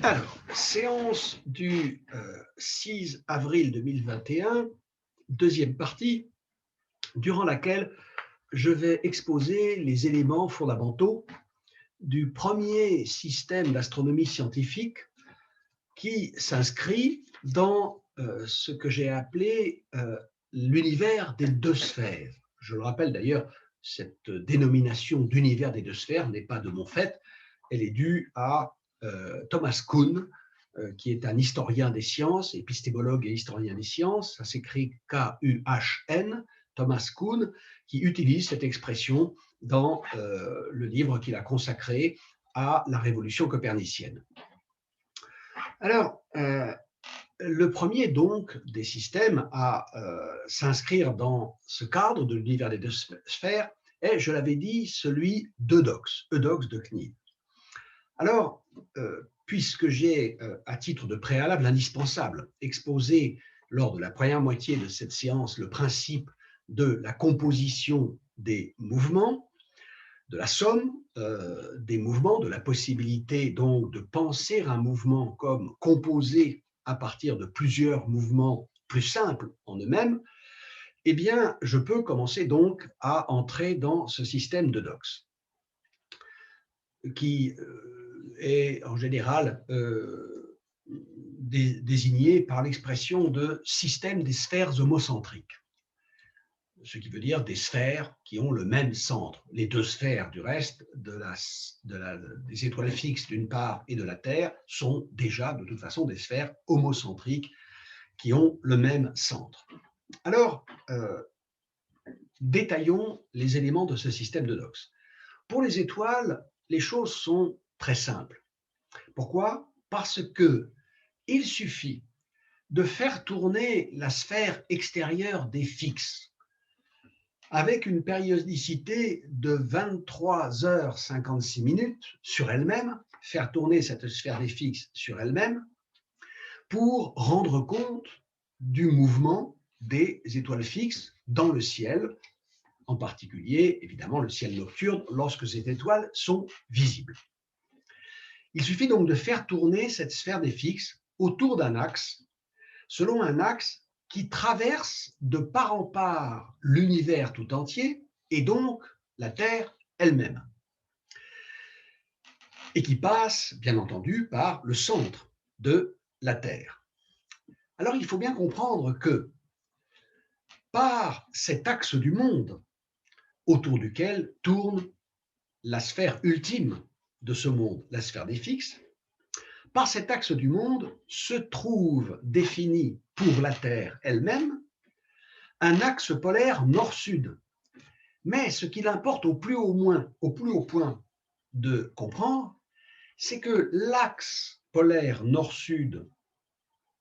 Alors, séance du 6 avril 2021, deuxième partie, durant laquelle je vais exposer les éléments fondamentaux du premier système d'astronomie scientifique qui s'inscrit dans ce que j'ai appelé l'univers des deux sphères. Je le rappelle d'ailleurs, cette dénomination d'univers des deux sphères n'est pas de mon fait, elle est due à Thomas Kuhn, qui est un historien des sciences, épistémologue et historien des sciences, ça s'écrit K-U-H-N, Thomas Kuhn, qui utilise cette expression dans le livre qu'il a consacré à la révolution copernicienne. Alors, le premier donc des systèmes à s'inscrire dans ce cadre de l'univers des deux sphères est, je l'avais dit, celui d'Eudoxe, Eudoxe de Cnides. Alors, puisque j'ai, à titre de préalable indispensable, exposé lors de la première moitié de cette séance le principe de la composition des mouvements, de la somme des mouvements, de la possibilité donc de penser un mouvement comme composé à partir de plusieurs mouvements plus simples en eux-mêmes, eh bien, je peux commencer donc à entrer dans ce système d'Eudoxe, qui est en général désigné par l'expression de système des sphères homocentriques, ce qui veut dire des sphères qui ont le même centre. Les deux sphères, du reste, des étoiles fixes d'une part et de la Terre, sont déjà de toute façon des sphères homocentriques qui ont le même centre. Alors, détaillons les éléments de ce système d'Eudoxe. Pour les étoiles, les choses sont très simples. Pourquoi? Parce qu'il suffit de faire tourner la sphère extérieure des fixes avec une périodicité de 23h56 sur elle-même, faire tourner cette sphère des fixes sur elle-même pour rendre compte du mouvement des étoiles fixes dans le ciel, en particulier, évidemment, le ciel nocturne, lorsque ces étoiles sont visibles. Il suffit donc de faire tourner cette sphère des fixes autour d'un axe, selon un axe qui traverse de part en part l'univers tout entier, et donc la Terre elle-même, et qui passe, bien entendu, par le centre de la Terre. Alors, il faut bien comprendre que par cet axe du monde, autour duquel tourne la sphère ultime de ce monde, la sphère des fixes, par cet axe du monde se trouve défini pour la Terre elle-même un axe polaire nord-sud. Mais ce qu'il importe au plus haut point de comprendre, c'est que l'axe polaire nord-sud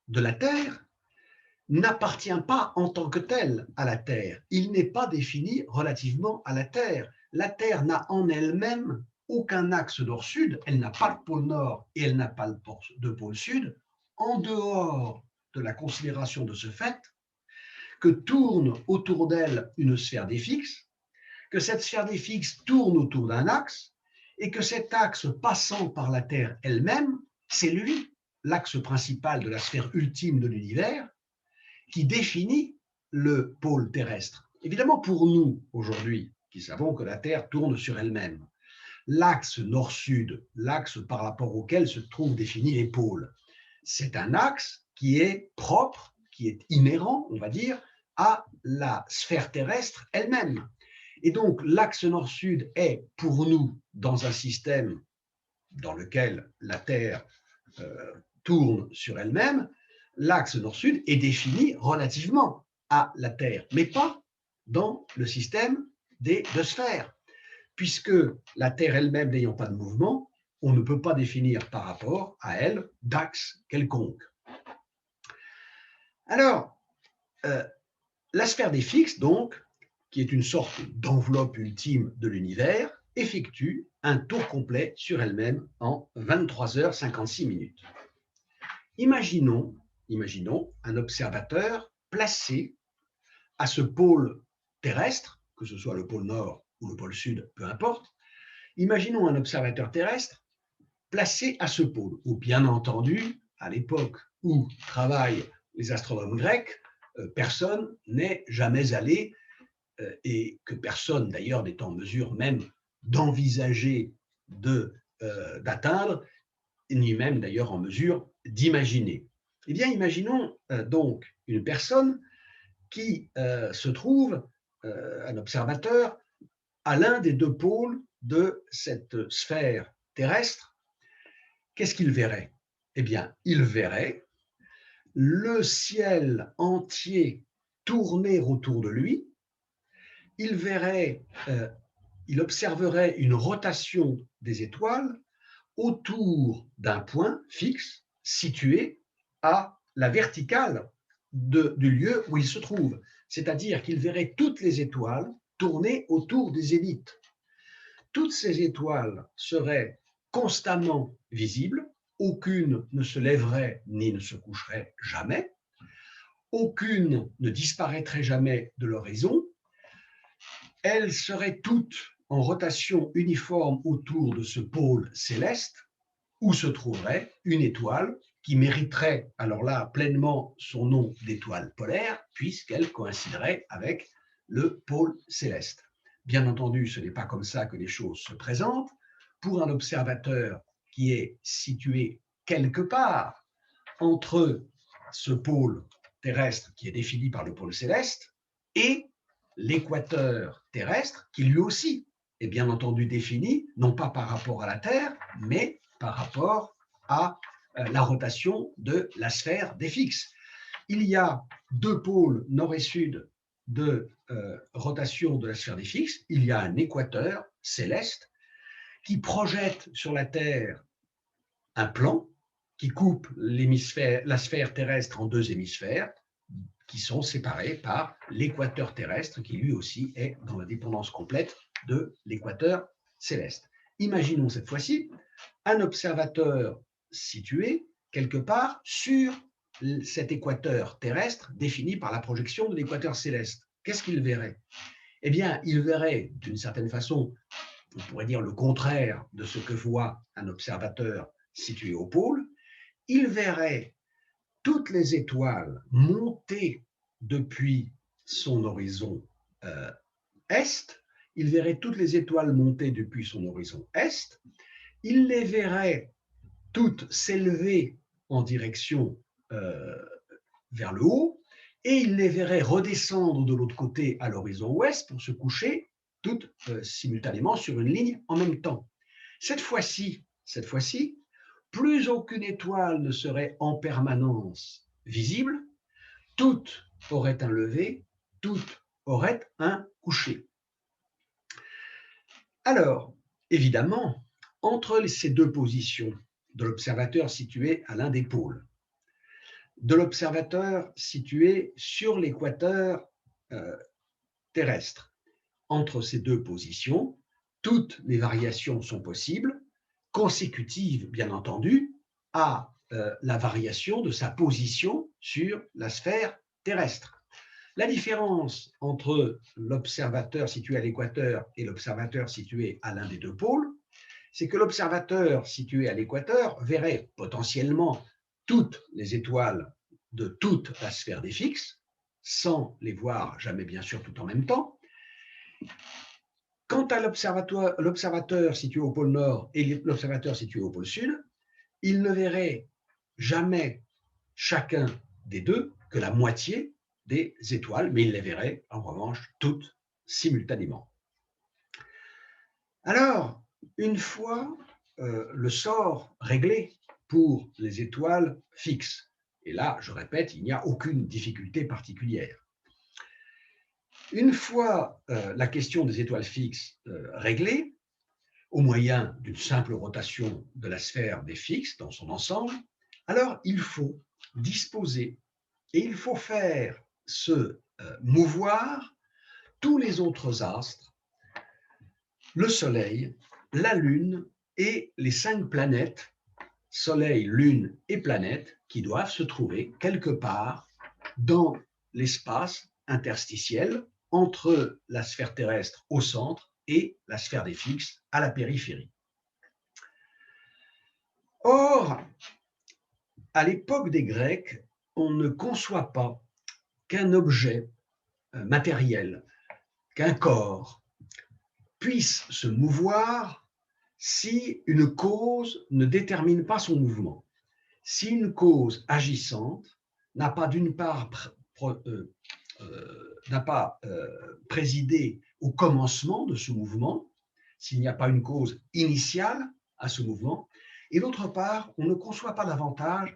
de la Terre n'appartient pas en tant que tel à la Terre. Il n'est pas défini relativement à la Terre. La Terre n'a en elle-même aucun axe nord-sud, elle n'a pas le pôle nord et elle n'a pas de pôle sud, en dehors de la considération de ce fait que tourne autour d'elle une sphère des fixes, que cette sphère des fixes tourne autour d'un axe et que cet axe passant par la Terre elle-même, c'est lui, l'axe principal de la sphère ultime de l'univers, qui définit le pôle terrestre. Évidemment, pour nous, aujourd'hui, qui savons que la Terre tourne sur elle-même, l'axe nord-sud, l'axe par rapport auquel se trouvent définis les pôles, c'est un axe qui est propre, qui est inhérent, on va dire, à la sphère terrestre elle-même. Et donc, l'axe nord-sud est, pour nous, dans un système dans lequel la Terre tourne sur elle-même, l'axe nord-sud est défini relativement à la Terre, mais pas dans le système des deux sphères, puisque la Terre elle-même n'ayant pas de mouvement, on ne peut pas définir par rapport à elle d'axe quelconque. Alors, la sphère des fixes, donc, qui est une sorte d'enveloppe ultime de l'univers, effectue un tour complet sur elle-même en 23h56. Imaginons un observateur placé à ce pôle terrestre, que ce soit le pôle nord ou le pôle sud, peu importe. Imaginons un observateur terrestre placé à ce pôle, où bien entendu, à l'époque où travaillent les astronomes grecs, personne n'est jamais allé, et que personne d'ailleurs n'est en mesure même d'envisager d'atteindre, ni même d'ailleurs en mesure d'imaginer. Eh bien, imaginons donc une personne qui se trouve, un observateur, à l'un des deux pôles de cette sphère terrestre. Qu'est-ce qu'il verrait? Eh bien, il verrait le ciel entier tourner autour de lui, il verrait, il observerait une rotation des étoiles autour d'un point fixe situé à la verticale du lieu où il se trouve. C'est-à-dire qu'il verrait toutes les étoiles tourner autour des zéniths. Toutes ces étoiles seraient constamment visibles, aucune ne se lèverait ni ne se coucherait jamais, aucune ne disparaîtrait jamais de l'horizon, elles seraient toutes en rotation uniforme autour de ce pôle céleste où se trouverait une étoile qui mériterait alors là pleinement son nom d'étoile polaire puisqu'elle coïnciderait avec le pôle céleste. Bien entendu, ce n'est pas comme ça que les choses se présentent. Pour un observateur qui est situé quelque part entre ce pôle terrestre qui est défini par le pôle céleste et l'équateur terrestre qui lui aussi est bien entendu défini, non pas par rapport à la Terre, mais par rapport à la rotation de la sphère des fixes. Il y a deux pôles nord et sud de rotation de la sphère des fixes. Il y a un équateur céleste qui projette sur la Terre un plan qui coupe la sphère terrestre en deux hémisphères qui sont séparés par l'équateur terrestre qui lui aussi est dans la dépendance complète de l'équateur céleste. Imaginons cette fois-ci un observateur situé quelque part sur cet équateur terrestre défini par la projection de l'équateur céleste. Qu'est-ce qu'il verrait? Eh bien, il verrait d'une certaine façon, on pourrait dire le contraire de ce que voit un observateur situé au pôle. Il verrait toutes les étoiles monter depuis son horizon est, il verrait toutes les étoiles monter depuis son horizon est, il les verrait toutes s'élever en direction vers le haut, et il les verrait redescendre de l'autre côté à l'horizon ouest pour se coucher toutes simultanément sur une ligne en même temps. Cette fois-ci, plus aucune étoile ne serait en permanence visible, toutes auraient un lever, toutes auraient un coucher. Alors, évidemment, entre ces deux positions de l'observateur situé à l'un des pôles, de l'observateur situé sur l'équateur terrestre, entre ces deux positions, toutes les variations sont possibles, consécutives, bien entendu, à la variation de sa position sur la sphère terrestre. La différence entre l'observateur situé à l'équateur et l'observateur situé à l'un des deux pôles, c'est que l'observateur situé à l'équateur verrait potentiellement toutes les étoiles de toute la sphère des fixes, sans les voir jamais bien sûr tout en même temps. Quant à l'observateur situé au pôle Nord et l'observateur situé au pôle Sud, ils ne verraient jamais chacun des deux que la moitié des étoiles, mais ils les verraient en revanche toutes simultanément. Alors, une fois le sort réglé pour les étoiles fixes, et là, je répète, il n'y a aucune difficulté particulière. Une fois la question des étoiles fixes réglée, au moyen d'une simple rotation de la sphère des fixes dans son ensemble, alors il faut disposer et il faut faire se mouvoir tous les autres astres, le Soleil, la Lune et les 5 planètes, Soleil, Lune et planètes, qui doivent se trouver quelque part dans l'espace interstitiel entre la sphère terrestre au centre et la sphère des fixes à la périphérie. à l'époque des Grecs, on ne conçoit pas qu'un objet matériel, qu'un corps puisse se mouvoir si une cause ne détermine pas son mouvement. Si une cause agissante n'a pas d'une part présidé au commencement de ce mouvement, s'il n'y a pas une cause initiale à ce mouvement, et d'autre part, on ne conçoit pas davantage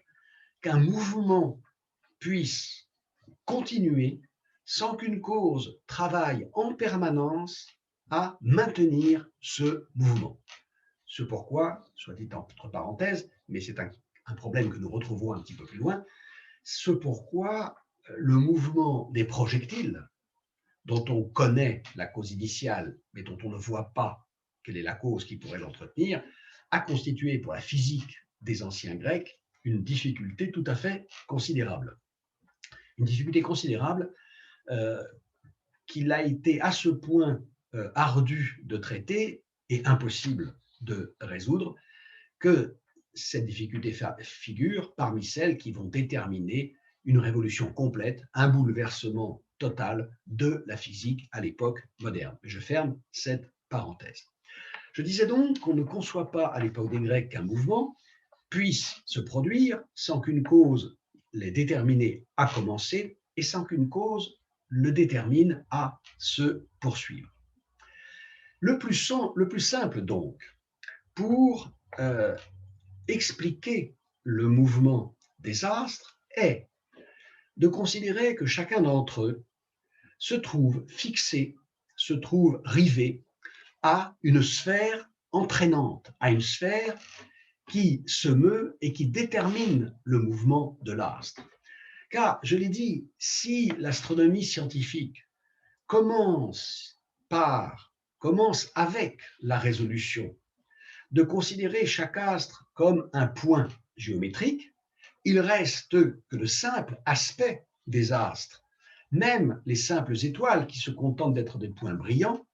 qu'un mouvement puisse continuer sans qu'une cause travaille en permanence à maintenir ce mouvement. Ce pourquoi, soit dit entre parenthèses, mais c'est un problème que nous retrouvons un petit peu plus loin, ce pourquoi le mouvement des projectiles, dont on connaît la cause initiale, mais dont on ne voit pas quelle est la cause qui pourrait l'entretenir, a constitué pour la physique des anciens Grecs une difficulté tout à fait considérable. Une difficulté considérable qu'il a été à ce point ardu de traiter et impossible de résoudre que cette difficulté figure parmi celles qui vont déterminer une révolution complète, un bouleversement total de la physique à l'époque moderne. Je ferme cette parenthèse. Je disais donc qu'on ne conçoit pas à l'époque des Grecs qu'un mouvement puisse se produire sans qu'une cause l'ait déterminé à commencer et sans qu'une cause le détermine à se poursuivre. Le plus simple donc, pour expliquer le mouvement des astres, est de considérer que chacun d'entre eux se trouve fixé, se trouve rivé à une sphère entraînante, à une sphère qui se meut et qui détermine le mouvement de l'astre. Car, je l'ai dit, si l'astronomie scientifique commence avec la résolution de considérer chaque astre comme un point géométrique, il reste que le simple aspect des astres, même les simples étoiles qui se contentent d'être des points brillants,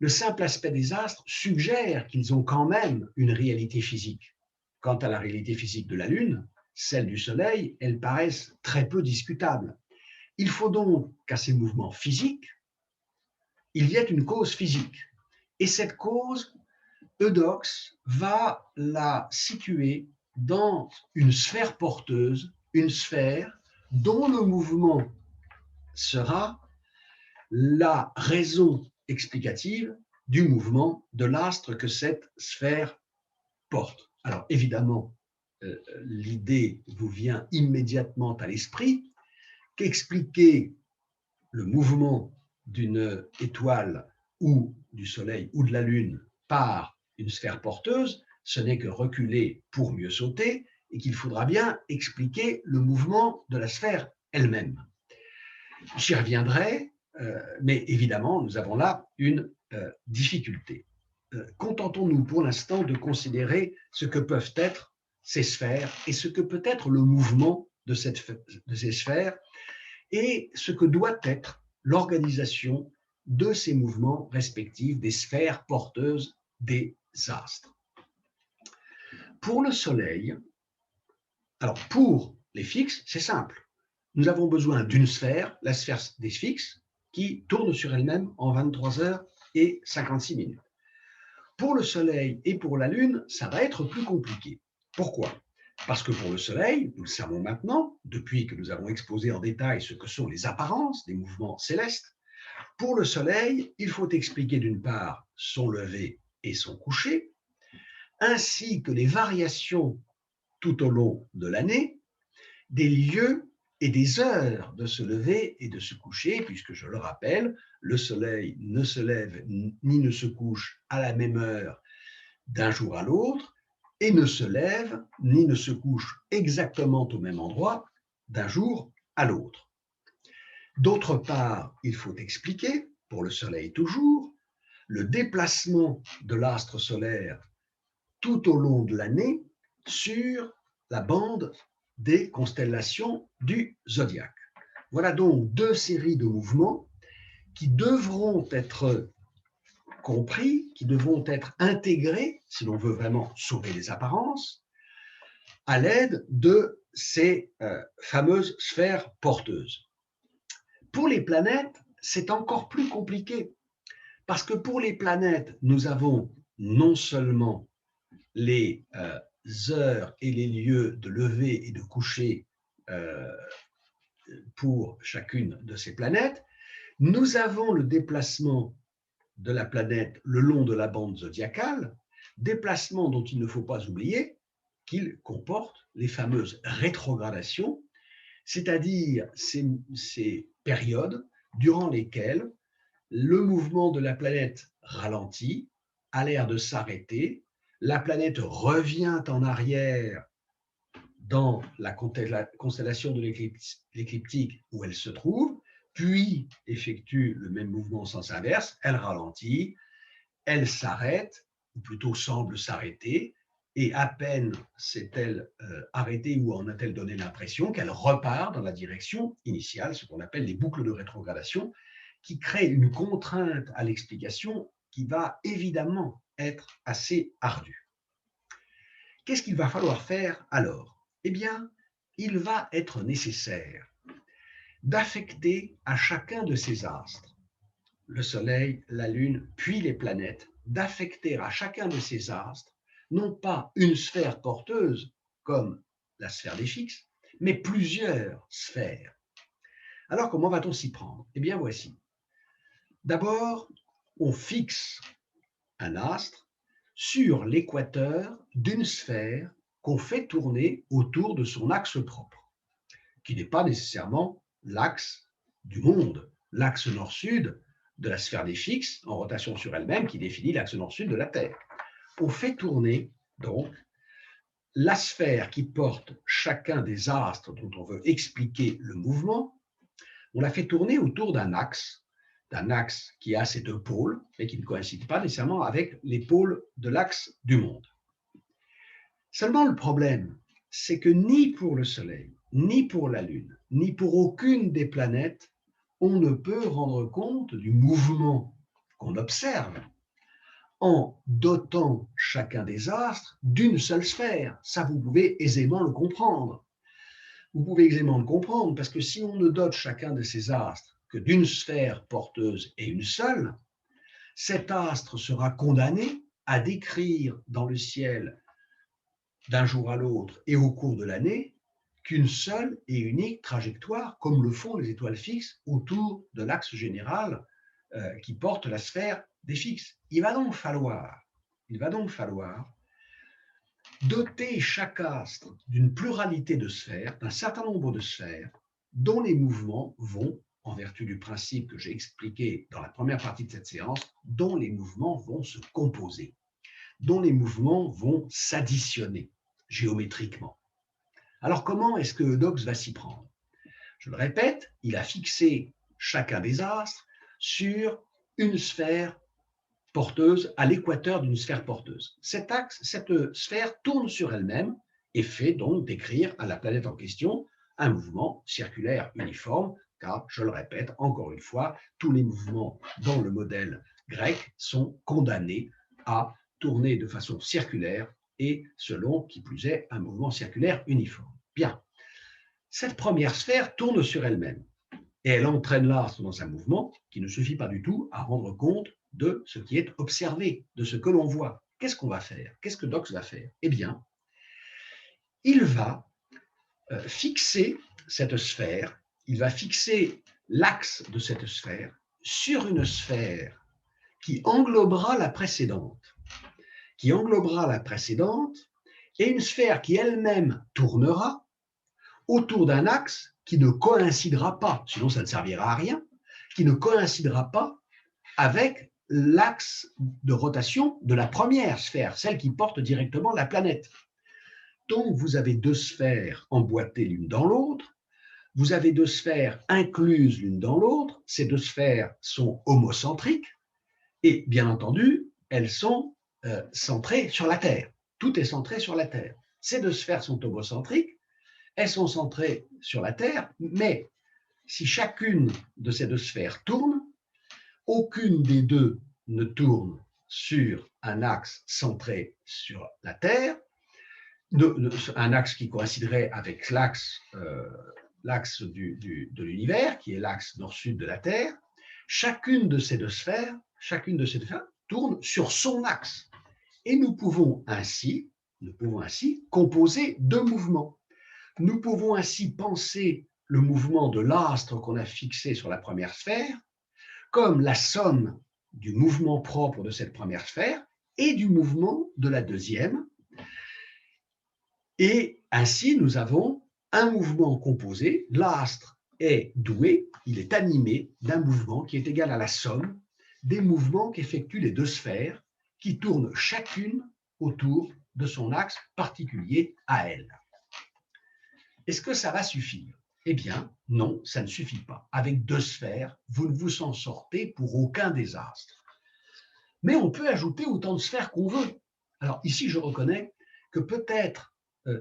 le simple aspect des astres suggère qu'ils ont quand même une réalité physique. Quant à la réalité physique de la Lune, celle du Soleil, elles paraissent très peu discutables. Il faut donc qu'à ces mouvements physiques, il y ait une cause physique. Et cette cause, Eudoxe va la situer dans une sphère porteuse, une sphère dont le mouvement sera la raison explicative du mouvement de l'astre que cette sphère porte. Alors évidemment, l'idée vous vient immédiatement à l'esprit qu'expliquer le mouvement d'une étoile ou du Soleil ou de la Lune par une sphère porteuse, ce n'est que reculer pour mieux sauter et qu'il faudra bien expliquer le mouvement de la sphère elle-même. J'y reviendrai, mais évidemment, nous avons là une difficulté. Contentons-nous pour l'instant de considérer ce que peuvent être ces sphères et ce que peut être le mouvement de ces sphères et ce que doit être l'organisation de ces mouvements respectifs des sphères porteuses des astres. Pour le Soleil, alors pour les fixes, c'est simple. Nous avons besoin d'une sphère, la sphère des fixes, qui tourne sur elle-même en 23 heures et 56 minutes. Pour le Soleil et pour la Lune, ça va être plus compliqué. Pourquoi ? Parce que pour le Soleil, nous le savons maintenant, depuis que nous avons exposé en détail ce que sont les apparences des mouvements célestes, pour le Soleil, il faut expliquer d'une part son lever et son coucher, ainsi que les variations tout au long de l'année, des lieux et des heures de se lever et de se coucher, puisque je le rappelle, le Soleil ne se lève ni ne se couche à la même heure d'un jour à l'autre, et ne se lève ni ne se couche exactement au même endroit d'un jour à l'autre. D'autre part, il faut expliquer, pour le Soleil toujours, le déplacement de l'astre solaire tout au long de l'année sur la bande des constellations du zodiaque. Voilà donc deux séries de mouvements qui devront être compris, qui devront être intégrés, si l'on veut vraiment sauver les apparences, à l'aide de ces fameuses sphères porteuses. Pour les planètes, c'est encore plus compliqué, parce que pour les planètes, nous avons non seulement les heures et les lieux de lever et de coucher pour chacune de ces planètes, nous avons le déplacement de la planète le long de la bande zodiacale, déplacement dont il ne faut pas oublier qu'il comporte les fameuses rétrogradations, c'est-à-dire ces périodes durant lesquelles le mouvement de la planète ralentit, a l'air de s'arrêter, la planète revient en arrière dans la constellation de l'écliptique où elle se trouve, puis effectue le même mouvement en sens inverse, elle ralentit, elle s'arrête, ou plutôt semble s'arrêter, et à peine s'est-elle arrêtée ou en a-t-elle donné l'impression qu'elle repart dans la direction initiale, ce qu'on appelle les boucles de rétrogradation, qui créent une contrainte à l'explication qui va évidemment être assez ardue. Qu'est-ce qu'il va falloir faire alors? Eh bien, il va être nécessaire d'affecter à chacun de ces astres, le Soleil, la Lune, puis les planètes, d'affecter à chacun de ces astres, non pas une sphère porteuse, comme la sphère des fixes, mais plusieurs sphères. Alors, comment va-t-on s'y prendre? Eh bien, voici. D'abord, on fixe un astre sur l'équateur d'une sphère qu'on fait tourner autour de son axe propre, qui n'est pas nécessairement l'axe du monde, l'axe nord-sud de la sphère des fixes en rotation sur elle-même qui définit l'axe nord-sud de la Terre. On fait tourner donc la sphère qui porte chacun des astres dont on veut expliquer le mouvement, on la fait tourner autour d'un axe qui a ces deux pôles, mais qui ne coïncide pas nécessairement avec les pôles de l'axe du monde. Seulement le problème, c'est que ni pour le Soleil, ni pour la Lune, ni pour aucune des planètes, on ne peut rendre compte du mouvement qu'on observe en dotant chacun des astres d'une seule sphère. Ça, vous pouvez aisément le comprendre. Vous pouvez aisément le comprendre parce que si on ne dote chacun de ces astres que d'une sphère porteuse et une seule, cet astre sera condamné à décrire dans le ciel d'un jour à l'autre et au cours de l'année qu'une seule et unique trajectoire, comme le font les étoiles fixes autour de l'axe général qui porte la sphère des fixes. Il va donc falloir doter chaque astre d'une pluralité de sphères, d'un certain nombre de sphères, dont les mouvements vont, en vertu du principe que j'ai expliqué dans la première partie de cette séance, dont les mouvements vont se composer, dont les mouvements vont s'additionner géométriquement. Alors comment est-ce que Eudoxe va s'y prendre? Je le répète, il a fixé chacun des astres sur une sphère porteuse à l'équateur d'une sphère porteuse. Cette sphère tourne sur elle-même et fait donc décrire à la planète en question un mouvement circulaire uniforme, car, je le répète encore une fois, tous les mouvements dans le modèle grec sont condamnés à tourner de façon circulaire et selon, qui plus est, un mouvement circulaire uniforme. Bien, cette première sphère tourne sur elle-même et elle entraîne l'astre dans un mouvement qui ne suffit pas du tout à rendre compte de ce qui est observé, de ce que l'on voit. Qu'est-ce qu'on va faire? Qu'est-ce que Eudoxe va faire? Eh bien, il va fixer cette sphère, il va fixer l'axe de cette sphère sur une sphère qui englobera la précédente, et une sphère qui elle-même tournera autour d'un axe qui ne coïncidera pas, sinon ça ne servira à rien, qui ne coïncidera pas avec l'axe de rotation de la première sphère, celle qui porte directement la planète. Donc vous avez deux sphères emboîtées l'une dans l'autre, vous avez deux sphères incluses l'une dans l'autre, ces deux sphères sont homocentriques, et bien entendu, elles sont centrées sur la Terre. Tout est centré sur la Terre. Ces deux sphères sont homocentriques, elles sont centrées sur la Terre, mais si chacune de ces deux sphères tourne, aucune des deux ne tourne sur un axe centré sur la Terre, un axe qui coïnciderait avec l'axe de l'univers, qui est l'axe nord-sud de la Terre. Chacune de ces deux sphères tourne sur son axe. Et nous pouvons ainsi composer deux mouvements. Nous pouvons ainsi penser le mouvement de l'astre qu'on a fixé sur la première sphère comme la somme du mouvement propre de cette première sphère et du mouvement de la deuxième. Et ainsi, nous avons un mouvement composé. L'astre est doué, il est animé d'un mouvement qui est égal à la somme des mouvements qu'effectuent les deux sphères qui tournent chacune autour de son axe particulier à elle. Est-ce que ça va suffire? Eh bien, non, ça ne suffit pas. Avec deux sphères, vous ne vous en sortez pour aucun des astres. Mais on peut ajouter autant de sphères qu'on veut. Alors ici, je reconnais que peut-être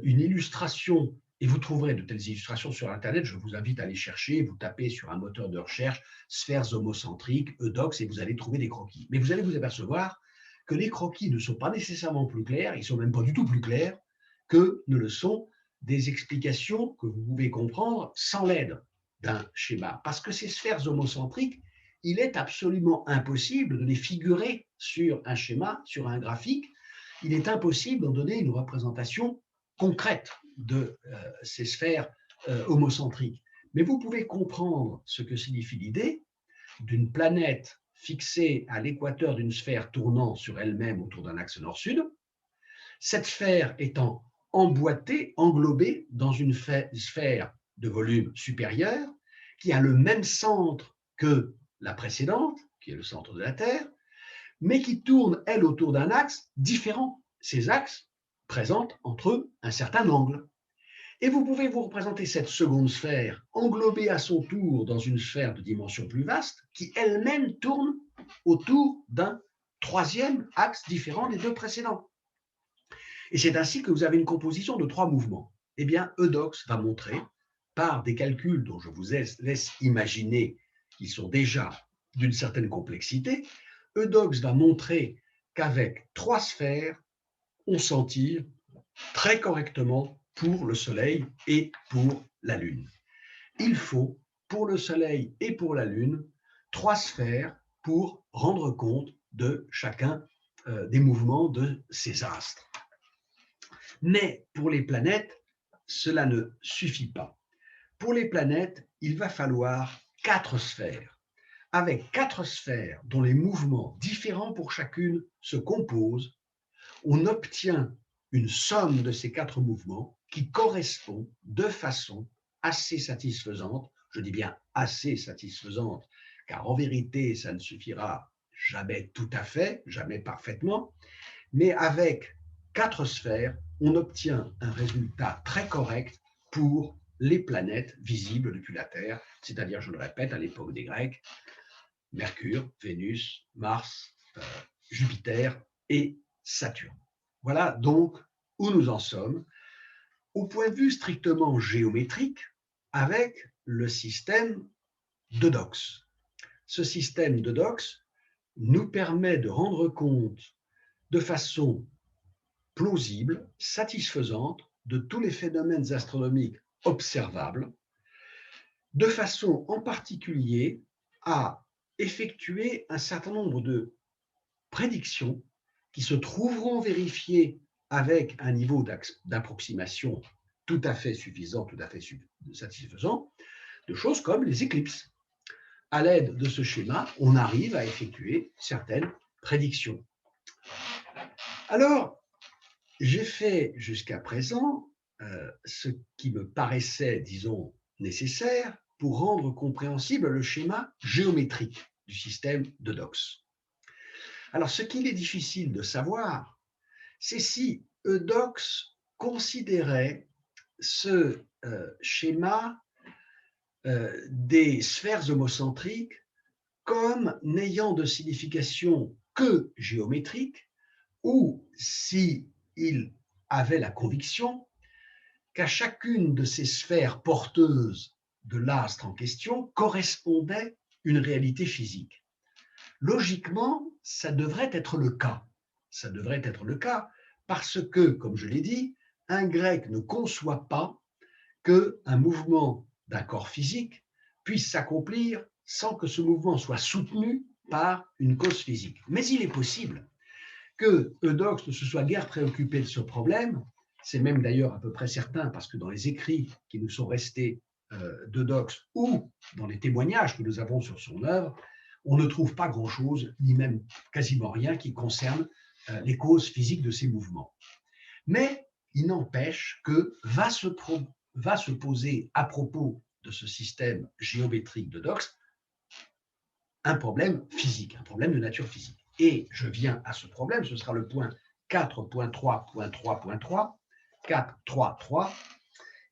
une illustration, et vous trouverez de telles illustrations sur Internet, je vous invite à aller chercher, vous tapez sur un moteur de recherche, sphères homocentriques, Eudox, et vous allez trouver des croquis. Mais vous allez vous apercevoir que les croquis ne sont pas nécessairement plus clairs, ils ne sont même pas du tout plus clairs que ne le sont des explications que vous pouvez comprendre sans l'aide d'un schéma. Parce que ces sphères homocentriques, il est absolument impossible de les figurer sur un schéma, sur un graphique. Il est impossible d'en donner une représentation concrète de ces sphères homocentriques. Mais vous pouvez comprendre ce que signifie l'idée d'une planète fixée à l'équateur d'une sphère tournant sur elle-même autour d'un axe nord-sud, cette sphère étant emboîtée, englobée dans une sphère de volume supérieur qui a le même centre que la précédente, qui est le centre de la Terre, mais qui tourne, elle, autour d'un axe différent. Ces axes présentent entre eux un certain angle. Et vous pouvez vous représenter cette seconde sphère englobée à son tour dans une sphère de dimension plus vaste, qui elle-même tourne autour d'un troisième axe différent des deux précédents. Et c'est ainsi que vous avez une composition de trois mouvements. Eh bien, Eudox va montrer, par des calculs dont je vous laisse imaginer qu'ils sont déjà d'une certaine complexité, Eudox va montrer qu'avec trois sphères, on s'en tire très correctement pour le Soleil et pour la Lune. Il faut, pour le Soleil et pour la Lune, trois sphères pour rendre compte de chacun des mouvements de ces astres. Mais pour les planètes, cela ne suffit pas. Pour les planètes, il va falloir quatre sphères. Avec quatre sphères dont les mouvements différents pour chacune se composent, on obtient une somme de ces quatre mouvements qui correspond de façon assez satisfaisante. Je dis bien assez satisfaisante, car en vérité, ça ne suffira jamais tout à fait, jamais parfaitement, mais avec quatre sphères, on obtient un résultat très correct pour les planètes visibles depuis la Terre, c'est-à-dire, je le répète, à l'époque des Grecs, Mercure, Vénus, Mars, Jupiter et Saturne. Voilà donc où nous en sommes, au point de vue strictement géométrique, avec le système d'Eudox. Ce système d'Eudox nous permet de rendre compte de façon plausible, satisfaisante, de tous les phénomènes astronomiques observables, de façon en particulier à effectuer un certain nombre de prédictions qui se trouveront vérifiées avec un niveau d'approximation tout à fait suffisant, tout à fait satisfaisant, de choses comme les éclipses. À l'aide de ce schéma, on arrive à effectuer certaines prédictions. Alors, j'ai fait jusqu'à présent ce qui me paraissait, disons, nécessaire pour rendre compréhensible le schéma géométrique du système d'Eudox. Alors, ce qu'il est difficile de savoir, c'est si Eudox considérait ce schéma des sphères homocentriques comme n'ayant de signification que géométrique, ou si il avait la conviction qu'à chacune de ces sphères porteuses de l'astre en question correspondait une réalité physique. Logiquement, ça devrait être le cas. Ça devrait être le cas parce que, comme je l'ai dit, un grec ne conçoit pas qu'un mouvement d'un corps physique puisse s'accomplir sans que ce mouvement soit soutenu par une cause physique. Mais il est possible que Eudoxe ne se soit guère préoccupé de ce problème. C'est même d'ailleurs à peu près certain, parce que dans les écrits qui nous sont restés d'Eudoxe ou dans les témoignages que nous avons sur son œuvre, on ne trouve pas grand-chose, ni même quasiment rien, qui concerne les causes physiques de ces mouvements. Mais il n'empêche que va se poser à propos de ce système géométrique d'Eudoxe un problème physique, un problème de nature physique. Et je viens à ce problème, ce sera le point 4.3.3.3, 4.3.3,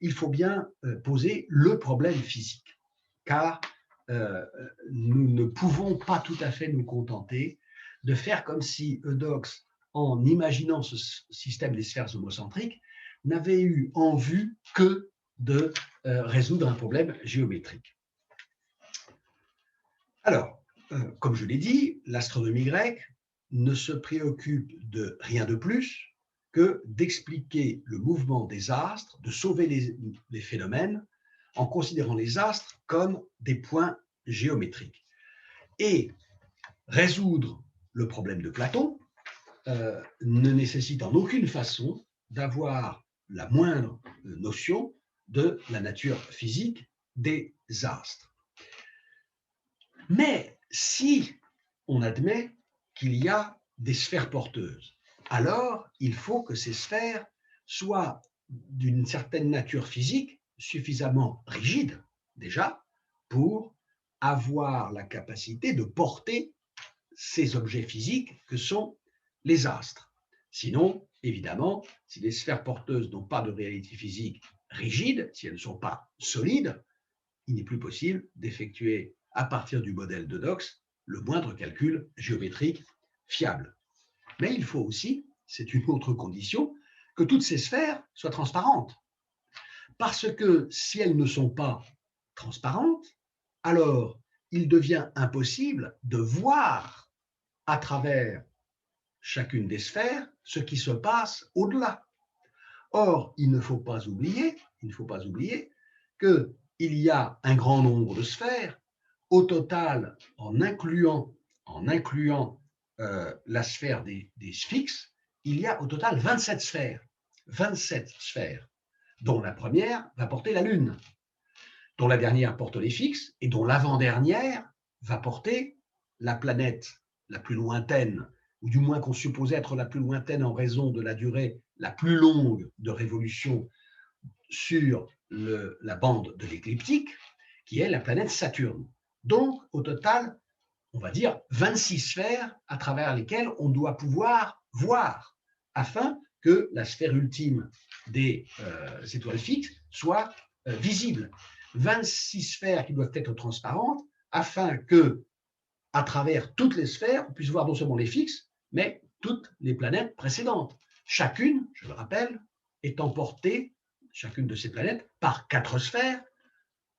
il faut bien poser le problème physique, car nous ne pouvons pas tout à fait nous contenter de faire comme si Eudoxe, en imaginant ce système des sphères homocentriques, n'avait eu en vue que de résoudre un problème géométrique. Alors, comme je l'ai dit, l'astronomie grecque ne se préoccupe de rien de plus que d'expliquer le mouvement des astres, de sauver les phénomènes en considérant les astres comme des points géométriques. Et résoudre le problème de Platon ne nécessite en aucune façon d'avoir la moindre notion de la nature physique des astres. Mais si on admet qu'il y a des sphères porteuses, alors il faut que ces sphères soient d'une certaine nature physique suffisamment rigide, déjà, pour avoir la capacité de porter ces objets physiques que sont les astres. Sinon, évidemment, si les sphères porteuses n'ont pas de réalité physique rigide, si elles ne sont pas solides, il n'est plus possible d'effectuer à partir du modèle d'Eudoxe le moindre calcul géométrique fiable. Mais il faut aussi, c'est une autre condition, que toutes ces sphères soient transparentes. Parce que si elles ne sont pas transparentes, alors il devient impossible de voir à travers chacune des sphères ce qui se passe au-delà. Or, il ne faut pas oublier qu'il y a un grand nombre de sphères. Au total, en incluant la sphère des Sphinx, il y a au total 27 sphères. 27 sphères, dont la première va porter la Lune, dont la dernière porte les fixes, et dont l'avant-dernière va porter la planète la plus lointaine, ou du moins qu'on supposait être la plus lointaine en raison de la durée la plus longue de révolution sur la bande de l'écliptique, qui est la planète Saturne. Donc, au total, on va dire 26 sphères à travers lesquelles on doit pouvoir voir, afin que la sphère ultime des étoiles fixes soit visible. 26 sphères qui doivent être transparentes, afin que, à travers toutes les sphères, on puisse voir non seulement les fixes, mais toutes les planètes précédentes. Chacune, je le rappelle, étant portée, chacune de ces planètes, par 4 sphères,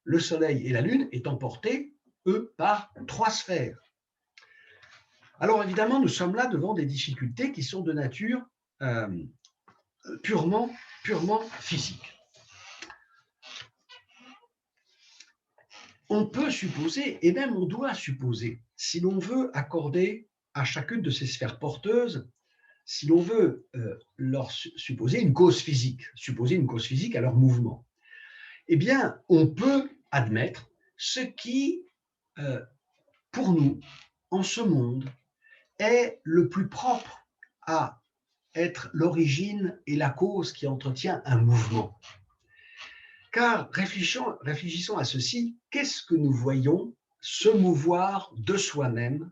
le Soleil et la Lune étant portés, eux, par 3 sphères. Alors évidemment, nous sommes là devant des difficultés qui sont de nature purement physique. On peut supposer, et même on doit supposer, si l'on veut accorder à chacune de ces sphères porteuses, si l'on veut leur supposer une cause physique à leur mouvement, eh bien, on peut admettre ce qui, pour nous, en ce monde, est le plus propre à être l'origine et la cause qui entretient un mouvement. Car réfléchissons à ceci, qu'est-ce que nous voyons se mouvoir de soi-même?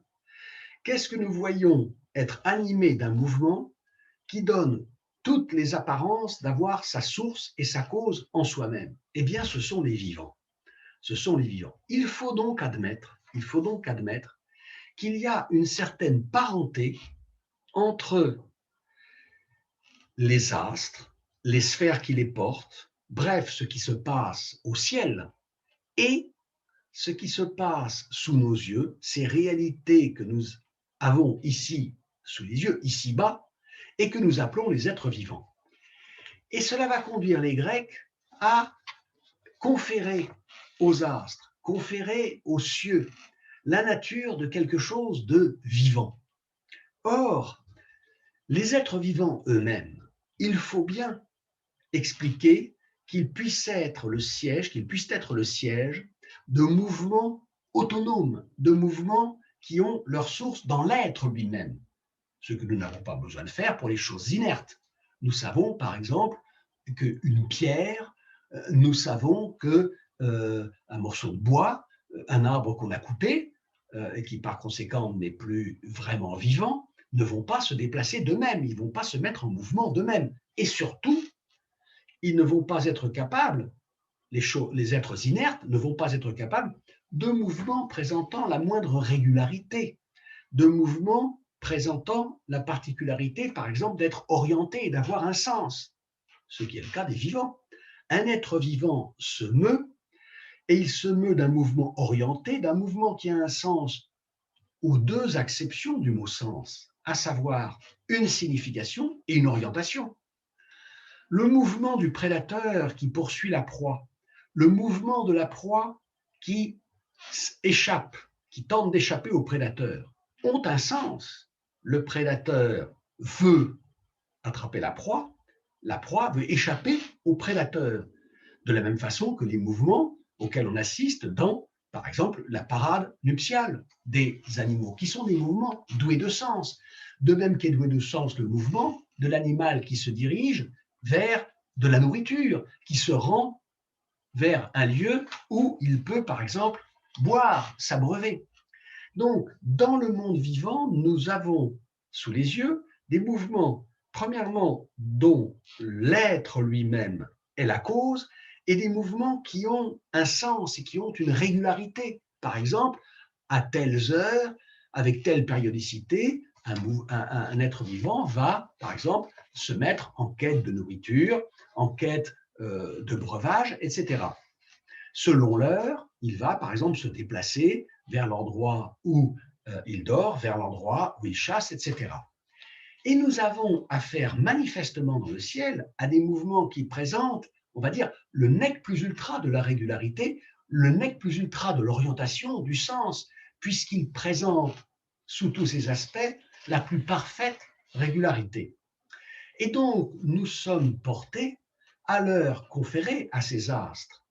Qu'est-ce que nous voyons être animé d'un mouvement qui donne toutes les apparences d'avoir sa source et sa cause en soi-même? Eh bien, ce sont les vivants. Ce sont les vivants. Il faut donc admettre qu'il y a une certaine parenté entre les astres, les sphères qui les portent, bref, ce qui se passe au ciel et ce qui se passe sous nos yeux, ces réalités que nous avons ici sous les yeux, ici-bas, et que nous appelons les êtres vivants. Et cela va conduire les Grecs à conférer aux astres, conférer aux cieux, la nature de quelque chose de vivant. Or, les êtres vivants eux-mêmes, il faut bien expliquer qu'ils puissent être le siège, de mouvements autonomes, de mouvements qui ont leur source dans l'être lui-même, ce que nous n'avons pas besoin de faire pour les choses inertes. Nous savons, par exemple, qu'une pierre, nous savons que un morceau de bois, un arbre qu'on a coupé, et qui par conséquent n'est plus vraiment vivant, ne vont pas se déplacer d'eux-mêmes, ils ne vont pas se mettre en mouvement d'eux-mêmes. Et surtout, ils ne vont pas être capables, les êtres inertes ne vont pas être capables de mouvements présentant la moindre régularité, de mouvements présentant la particularité, par exemple, d'être orienté et d'avoir un sens, ce qui est le cas des vivants. Un être vivant se meut, et il se meut d'un mouvement orienté, d'un mouvement qui a un sens aux deux acceptions du mot sens, à savoir une signification et une orientation. Le mouvement du prédateur qui poursuit la proie, le mouvement de la proie qui échappe, qui tente d'échapper au prédateur, ont un sens. Le prédateur veut attraper la proie veut échapper au prédateur. De la même façon que les mouvements auxquels on assiste dans, par exemple, la parade nuptiale des animaux, qui sont des mouvements doués de sens. De même qu'est doué de sens le mouvement de l'animal qui se dirige vers de la nourriture, qui se rend vers un lieu où il peut, par exemple, boire, s'abreuver. Donc, dans le monde vivant, nous avons sous les yeux des mouvements, premièrement, dont l'être lui-même est la cause, et des mouvements qui ont un sens et qui ont une régularité. Par exemple, à telles heures, avec telle périodicité, un être vivant va, par exemple, se mettre en quête de nourriture, en quête de breuvage, etc. Selon l'heure, il va, par exemple, se déplacer vers l'endroit où il dort, vers l'endroit où il chasse, etc. Et nous avons affaire manifestement dans le ciel à des mouvements qui présentent, on va dire, le nec plus ultra de la régularité, le nec plus ultra de l'orientation, du sens, puisqu'ils présentent sous tous ces aspects la plus parfaite régularité. Et donc, nous sommes portés à leur conférer à ces astres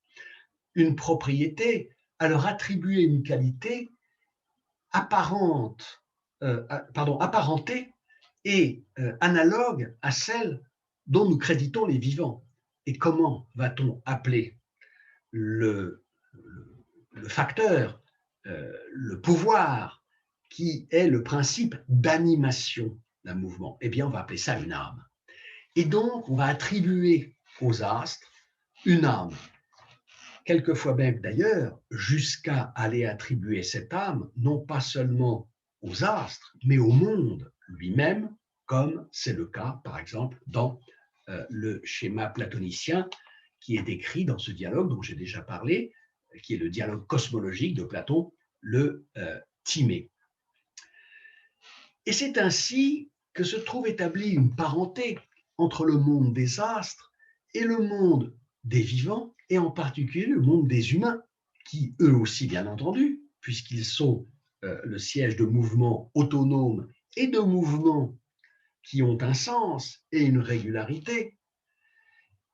une propriété, à leur attribuer une qualité apparentée et analogue à celle dont nous créditons les vivants. Et comment va-t-on appeler le facteur, le pouvoir qui est le principe d'animation d'un mouvement? Eh bien, on va appeler ça une âme. Et donc, on va attribuer aux astres une âme. Quelquefois même d'ailleurs, jusqu'à aller attribuer cette âme, non pas seulement aux astres, mais au monde lui-même, comme c'est le cas, par exemple, dans le schéma platonicien qui est décrit dans ce dialogue dont j'ai déjà parlé, qui est le dialogue cosmologique de Platon, le Timée. Et c'est ainsi que se trouve établie une parenté entre le monde des astres et le monde des vivants, et en particulier le monde des humains, qui eux aussi, bien entendu, puisqu'ils sont le siège de mouvements autonomes et de mouvements qui ont un sens et une régularité,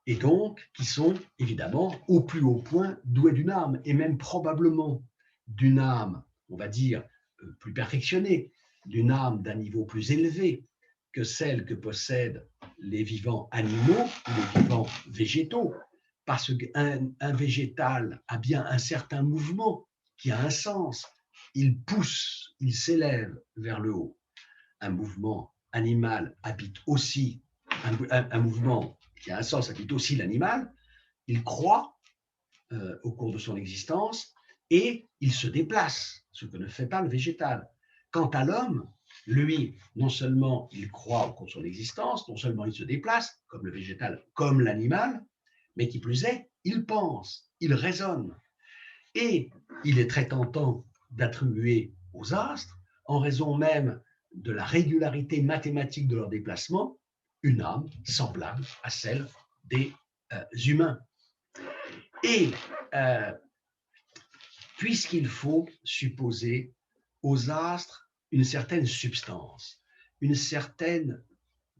et donc qui sont évidemment au plus haut point doués d'une âme, et même probablement d'une âme, on va dire, plus perfectionnée, d'une âme d'un niveau plus élevé que celle que possèdent les vivants animaux ou les vivants végétaux, parce qu'un végétal a bien un certain mouvement qui a un sens, il pousse, il s'élève vers le haut. Un mouvement animal habite aussi, un mouvement qui a un sens habite aussi l'animal, il croît au cours de son existence et il se déplace, ce que ne fait pas le végétal. Quant à l'homme, lui, non seulement il croît au cours de son existence, non seulement il se déplace, comme le végétal, comme l'animal, mais qui plus est, il pense, il raisonne. Et il est très tentant d'attribuer aux astres, en raison même de la régularité mathématique de leur déplacement, une âme semblable à celle des humains. Et puisqu'il faut supposer aux astres une certaine substance, une certaine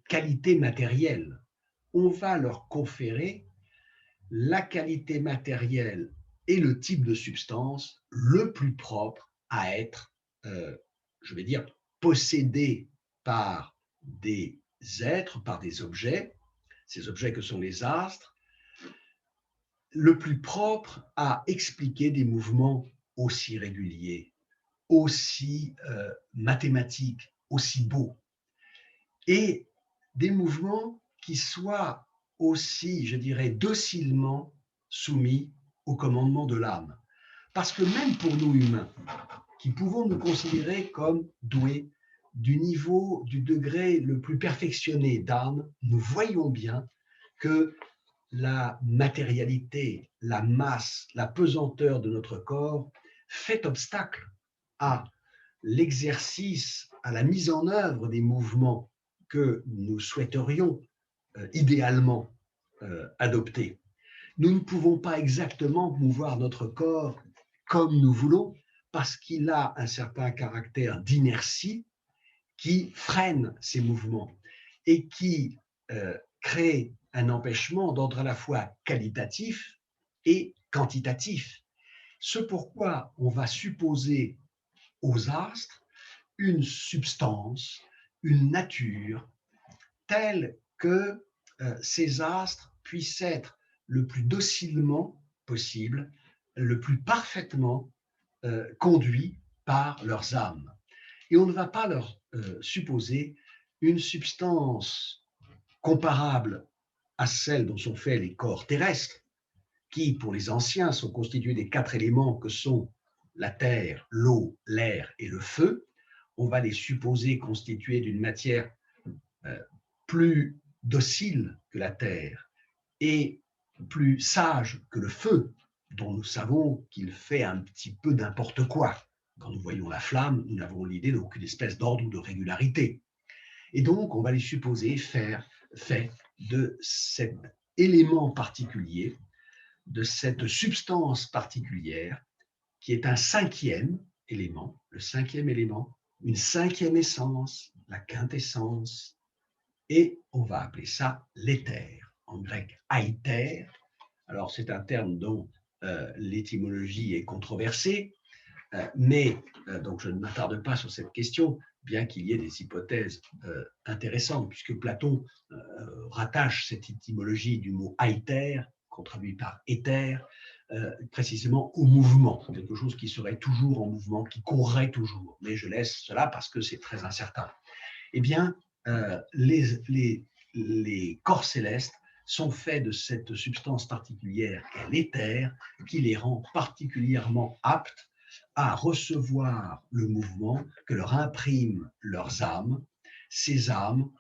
qualité matérielle, on va leur conférer la qualité matérielle et le type de substance le plus propre à être, je vais dire, possédé par des êtres, par des objets, ces objets que sont les astres, le plus propre à expliquer des mouvements aussi réguliers, aussi mathématiques, aussi beaux, et des mouvements qui soient aussi, je dirais, docilement soumis au commandement de l'âme. Parce que même pour nous humains, qui pouvons nous considérer comme doués du niveau, du degré le plus perfectionné d'âme, nous voyons bien que la matérialité, la masse, la pesanteur de notre corps fait obstacle à l'exercice, à la mise en œuvre des mouvements que nous souhaiterions idéalement adopter. Nous ne pouvons pas exactement mouvoir notre corps comme nous voulons parce qu'il a un certain caractère d'inertie qui freine ces mouvements et qui crée un empêchement d'ordre à la fois qualitatif et quantitatif. Ce pourquoi on va supposer aux astres une substance, une nature telle que ces astres puissent être le plus docilement possible, le plus parfaitement conduits par leurs âmes. Et on ne va pas leur supposer une substance comparable à celle dont sont faits les corps terrestres, qui, pour les anciens, sont constitués des 4 éléments que sont la terre, l'eau, l'air et le feu. On va les supposer constitués d'une matière plus docile que la terre et plus sage que le feu, dont nous savons qu'il fait un petit peu n'importe quoi. Quand nous voyons la flamme, nous n'avons l'idée d'aucune espèce d'ordre ou de régularité. Et donc, on va les supposer fait de cet élément particulier, de cette substance particulière, qui est un 5e élément, le 5e élément, une 5e essence, la quintessence, et on va appeler ça l'éther, en grec aïter. Alors c'est un terme dont l'étymologie est controversée, mais donc je ne m'attarde pas sur cette question, bien qu'il y ait des hypothèses intéressantes, puisque Platon rattache cette étymologie du mot aïter, qu'on traduit par éther, précisément au mouvement, quelque chose qui serait toujours en mouvement, qui courrait toujours. Mais je laisse cela parce que c'est très incertain. Eh bien, les corps célestes sont faits de cette substance particulière qu'est l'éther, qui les rend particulièrement aptes à recevoir le mouvement que leur impriment leurs âmes, ces âmes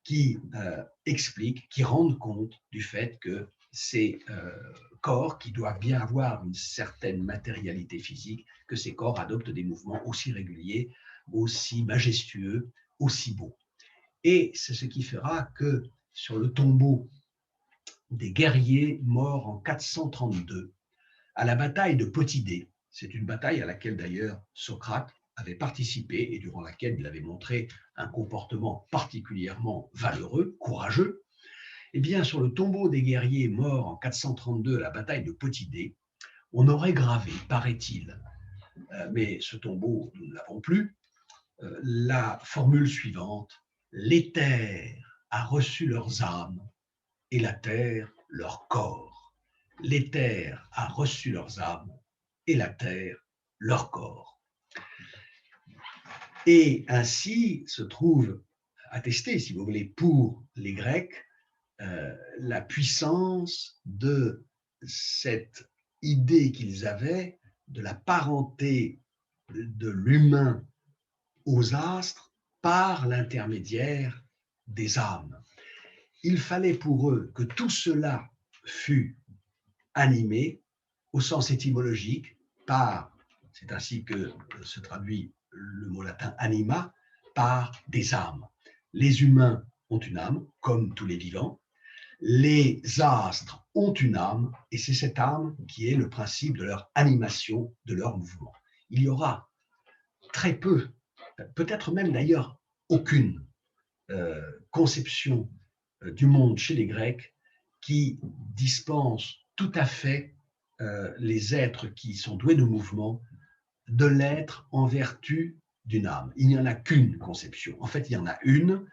qui expliquent, qui rendent compte du fait que ces corps, qui doivent bien avoir une certaine matérialité physique, que ces corps adoptent des mouvements aussi réguliers, aussi majestueux, aussi beaux. Et c'est ce qui fera que sur le tombeau des guerriers morts en 432, à la bataille de Potidée, c'est une bataille à laquelle d'ailleurs Socrate avait participé et durant laquelle il avait montré un comportement particulièrement valeureux, courageux, eh bien sur le tombeau des guerriers morts en 432 à la bataille de Potidée, on aurait gravé, paraît-il, mais ce tombeau, nous ne l'avons plus, la formule suivante: l'éther a reçu leurs âmes et la terre leur corps. L'éther a reçu leurs âmes et la terre leur corps. Et ainsi se trouve attesté, si vous voulez, pour les Grecs, la puissance de cette idée qu'ils avaient de la parenté de l'humain aux astres par l'intermédiaire des âmes. Il fallait pour eux que tout cela fût animé au sens étymologique par, c'est ainsi que se traduit le mot latin anima, par des âmes. Les humains ont une âme, comme tous les vivants. Les astres ont une âme, et c'est cette âme qui est le principe de leur animation, de leur mouvement. Il y aura très peu, peut-être même d'ailleurs aucune conception du monde chez les Grecs qui dispense tout à fait les êtres qui sont doués de mouvement de l'être en vertu d'une âme. Il n'y en a qu'une conception. En fait, il y en a une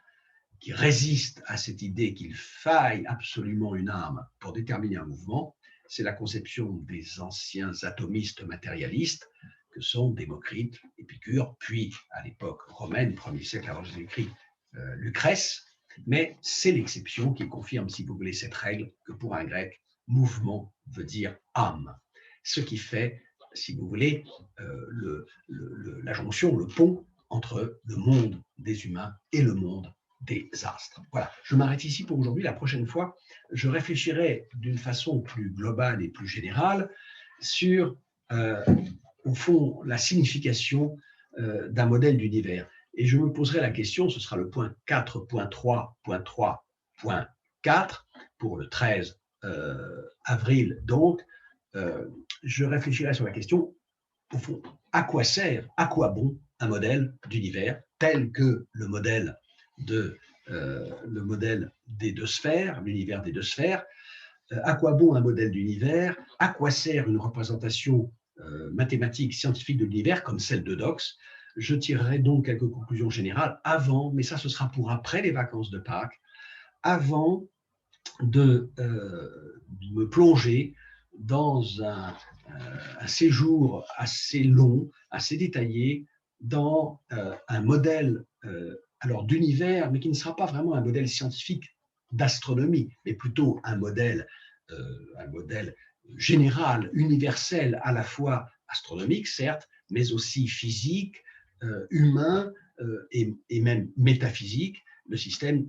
qui résiste à cette idée qu'il faille absolument une âme pour déterminer un mouvement. C'est la conception des anciens atomistes matérialistes que sont Démocrite, Épicure, puis à l'époque romaine, 1er siècle avant Jésus-Christ, Lucrèce. Mais c'est l'exception qui confirme, si vous voulez, cette règle que pour un grec, mouvement veut dire âme. Ce qui fait, si vous voulez, la jonction, le pont entre le monde des humains et le monde des astres. Voilà, je m'arrête ici pour aujourd'hui. La prochaine fois, je réfléchirai d'une façon plus globale et plus générale sur, au fond, la signification d'un modèle d'univers. Et je me poserai la question, ce sera le point 4.3.3.4 pour le 13 avril. Donc, je réfléchirai sur la question, au fond, à quoi sert, à quoi bon un modèle d'univers tel que le modèle des deux sphères, l'univers des deux sphères. À quoi bon un modèle d'univers? À quoi sert une représentation mathématique, scientifique de l'univers comme celle de Dox? Je tirerai donc quelques conclusions générales avant, mais ça ce sera pour après les vacances de Pâques, avant de me plonger dans un séjour assez long, assez détaillé, dans un modèle alors d'univers, mais qui ne sera pas vraiment un modèle scientifique d'astronomie, mais plutôt un modèle général, universel, à la fois astronomique, certes, mais aussi physique, humain et même métaphysique, le système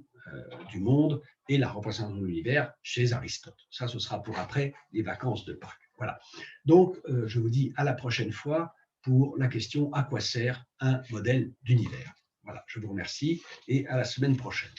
du monde et la représentation de l'univers chez Aristote. Ça, ce sera pour après les vacances de Pâques. Voilà. Donc, je vous dis à la prochaine fois pour la question à quoi sert un modèle d'univers. Voilà, je vous remercie et à la semaine prochaine.